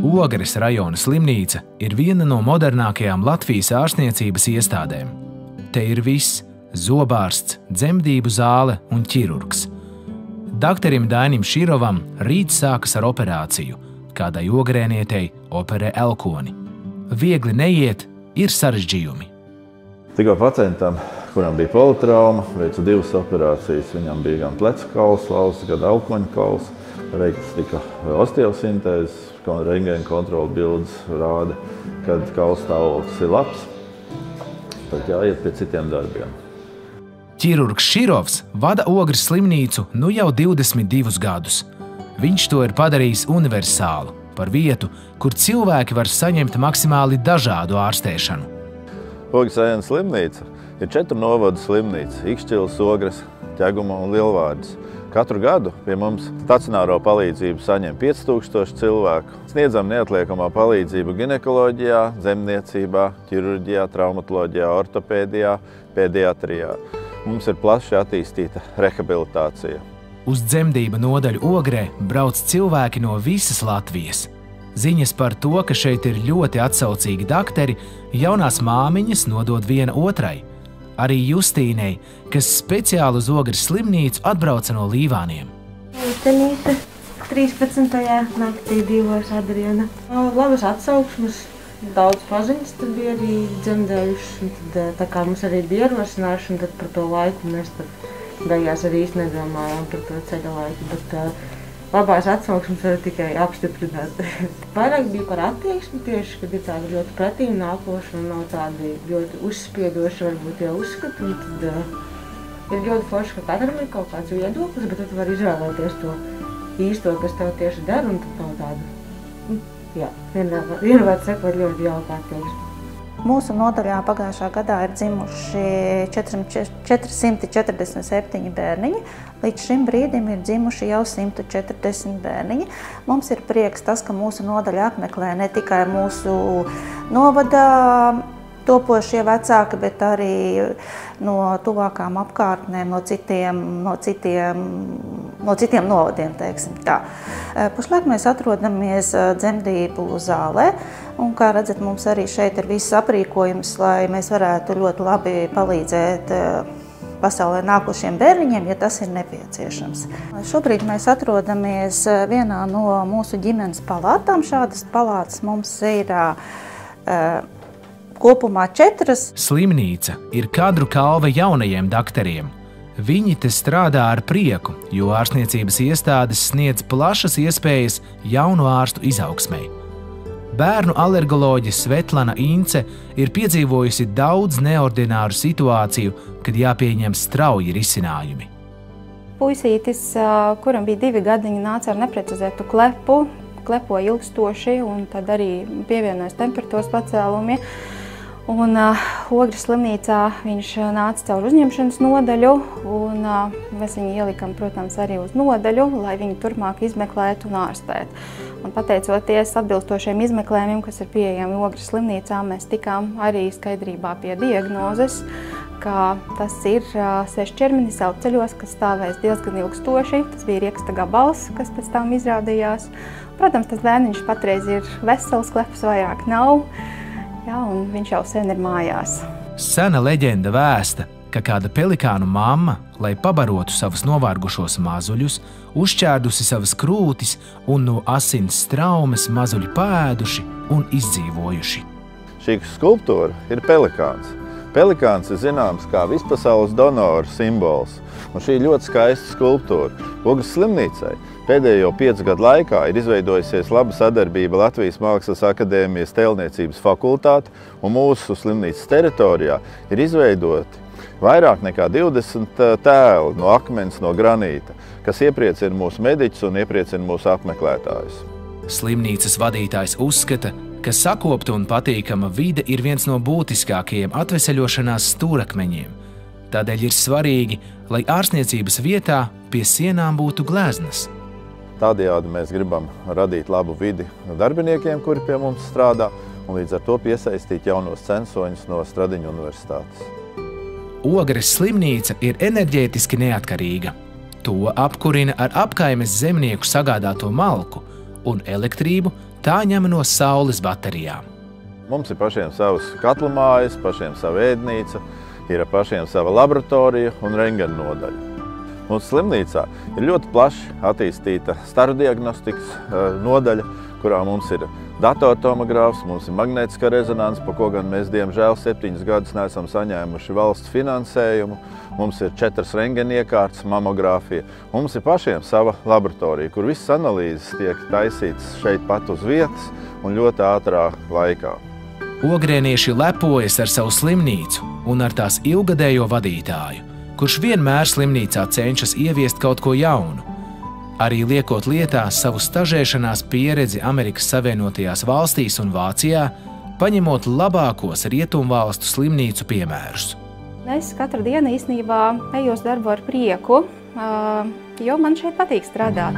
Ogres rajona slimnīca ir viena no modernākajām Latvijas ārstniecības iestādēm. Te ir viss – zobārsts, dzemdību zāle un ķirurgs. Dakterim Dainim Širovam rīt sākas ar operāciju, kādai ogrēnietei operē elkoni. Viegli neiet, ir sarežģījumi. Tikko pacientam, kuram bija politrauma, veicu 2 operācijas. Viņam bija gan plecu kauls lausts, gan elkoņu kauls. Veikts tika osteosintēzes, rentgena kontrola bildes rāda, kad kauls stāvoklis ir labs. Tad jāiet pie citiem darbiem. Ķirurgs Širovs vada Ogres slimnīcu nu jau 22 gadus. Viņš to ir padarījis universālu, par vietu, kur cilvēki var saņemt maksimāli dažādu ārstēšanu. Ogres rajona slimnīca ir 4 novadu slimnīca – Ikšķilas, Ogres, Ķeguma un Lielvārdes. Katru gadu pie mums stacionāro palīdzību saņem 5000 cilvēku. Sniedzam neatliekamā palīdzību ginekoloģijā, zemniecībā, ķirurģijā, traumatoloģijā, ortopēdijā, pēdiatrijā. Mums ir plaši attīstīta rehabilitācija. Uz dzemdību nodaļu Ogrē brauc cilvēki no visas Latvijas. Ziņas par to, ka šeit ir ļoti atsaucīgi dakteri, jaunās māmiņas nodod viena otrai. Arī Justīnei, kas speciāli uz Ogres slimnīcu atbrauca no Līvāniem. Utenīte 13. naktī 2 adriena. Labas atsauksmes, daudz paziņas tad bija arī dzemdējušas. Tā kā mums arī bija ierosināšana, tad par to laiku mēs tad beigās arī īsti nedomājām par to ceļa laiku. Bet labās atsauksmes var tikai apstiprināt. Vairāk bija par attieksmi tieši, kad ir tādi ļoti pretīm nākoši un nav tādi ļoti uzspiedoši varbūt jau uzskati. Tad ir ļoti forši, ka katram ir kaut kāds viedoklis, bet tad var izvēlēties to īsto, kas tev tieši der, un tad nav tāda, jā, vienvārds sakot, ļoti jauka attieksme. Mūsu nodaļā pagājušā gadā ir dzimuši 447 bērniņi. Līdz šim brīdim ir dzimuši jau 140 bērniņi. Mums ir prieks tas, ka mūsu nodaļa apmeklē ne tikai mūsu novadā topošie vecāki, bet arī no tuvākām apkārtnēm, no citiem novadiem, teiksim tā. Pašlaik mēs atrodamies dzemdību zālē, un, kā redzat, mums arī šeit ir viss aprīkojums, lai mēs varētu ļoti labi palīdzēt pasaulē nākošiem bērniņiem, ja tas ir nepieciešams. Šobrīd mēs atrodamies vienā no mūsu ģimenes palātām. Šādas palātas mums ir kopumā 4. Slimnīca ir kadru kalve jaunajiem dakteriem. Viņi te strādā ar prieku, jo ārstniecības iestādes sniedz plašas iespējas jaunu ārstu izaugsmei. Bērnu alergoloģe Svetlana Ince ir piedzīvojusi daudz neordināru situāciju, kad jāpieņem strauji risinājumi. Puisītis, kuram bija 2 gadiņi, nāca ar neprecizētu klepu, klepoja ilgstoši un tad arī pievienojas temperatūras pacēlumi. Un Ogres slimnīcā viņš nāca caur uzņemšanas nodaļu, un mēs viņu ielikam, protams, arī uz nodaļu, lai viņu turpmāk izmeklētu un ārstētu. Un pateicoties atbilstošiem izmeklējumiem, kas ir pieejami Ogres slimnīcā, mēs tikām arī skaidrībā pie diagnozes, ka tas ir sešķermenis elpceļos, kas stāvēs diezgan ilgstoši. Tas bija rieksta gabals, kas pēc tam izrādījās. Protams, tas bērniņš patreiz ir vesels, klepus vairāk nav. Jā, un viņš jau sen ir mājās. Sena leģenda vēsta, ka kāda pelikānu mamma, lai pabarotu savus novārgušos mazuļus, uzšķērdusi savas krūtis un no asins straumes mazuļi paēduši un izdzīvojuši. Šī skulptūra ir pelikāns. Pelikāns ir zināms kā vispasaules donoru simbols, un šī ļoti skaista skulptūra. Ogres slimnīcai pēdējo 5 gadu laikā ir izveidojusies laba sadarbība Latvijas Mākslas akadēmijas tēlniecības fakultāte, un mūsu slimnīcas teritorijā ir izveidoti vairāk nekā 20 tēli no akmens, no granīta, kas iepriecina mūsu mediķus un iepriecina mūsu apmeklētājus. Slimnīcas vadītājs uzskata, ka sakopta un patīkama vide ir viens no būtiskākajiem atveseļošanās stūrakmeņiem. Tādēļ ir svarīgi, lai ārstniecības vietā pie sienām būtu gleznas. Tādējādi mēs gribam radīt labu vidi darbiniekiem, kuri pie mums strādā, un līdz ar to piesaistīt jaunos censoņus no Stradiņu universitātes. Ogres slimnīca ir enerģētiski neatkarīga. To apkurina ar apkaimes zemnieku sagādāto malku, un elektrību tā ņem no saules baterijām. Mums ir pašiem savas katla mājas, pašiem sava ēdnīca, ir pašiem sava laboratorija un rentgena nodaļa. Mūsu slimnīcā ir ļoti plaši attīstīta staru diagnostikas nodaļa, kurā mums ir datortomogrāfs, mums ir magnētiskā rezonanse, pa ko gan mēs, diemžēl, 7 gadus neesam saņēmuši valsts finansējumu. Mums ir 4 rentgena iekārtas, mamogrāfija. Mums ir pašiem sava laboratorija, kur visas analīzes tiek taisītas šeit pat uz vietas un ļoti ātrā laikā. Ogrēnieši lepojas ar savu slimnīcu un ar tās ilgadējo vadītāju, kurš vienmēr slimnīcā cenšas ieviest kaut ko jaunu. Arī liekot lietā savu stažēšanās pieredzi Amerikas Savienotajās valstīs un Vācijā, paņemot labākos rietumvalstu slimnīcu piemērus. Es katru dienu īstenībā eju uz darbu ar prieku, jo man šeit patīk strādāt.